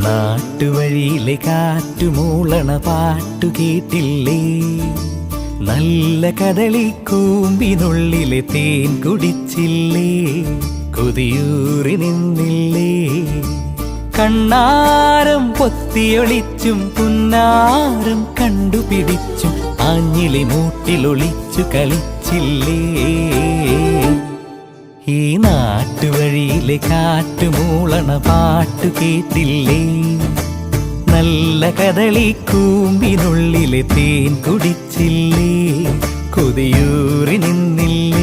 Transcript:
നാട്ടുവഴിയിലെ കാറ്റുമൂളണ പാട്ടു കേട്ടില്ലേ? നല്ല കദളിക്കൂമ്പിനുള്ളിലെ തേൻ കുടിച്ചില്ലേ? കൊതിയൂറി നിന്നില്ലേ? കണ്ണാരം പൊത്തിയൊളിച്ചും പുന്നാരം കണ്ടുപിടിച്ചും ആഞ്ഞിലി മൂട്ടിലൊളിച്ചു കളിച്ചില്ലേ? ഈ നാട്ടുവഴിയിലെ കാറ്റുമൂളണ പാട്ടു കേട്ടില്ലേ? നല്ല കദളിക്കൂമ്പിനുള്ളിലെ തേൻ കുടിച്ചില്ലേ? കൊതിയൂറി നിന്നില്ലേ?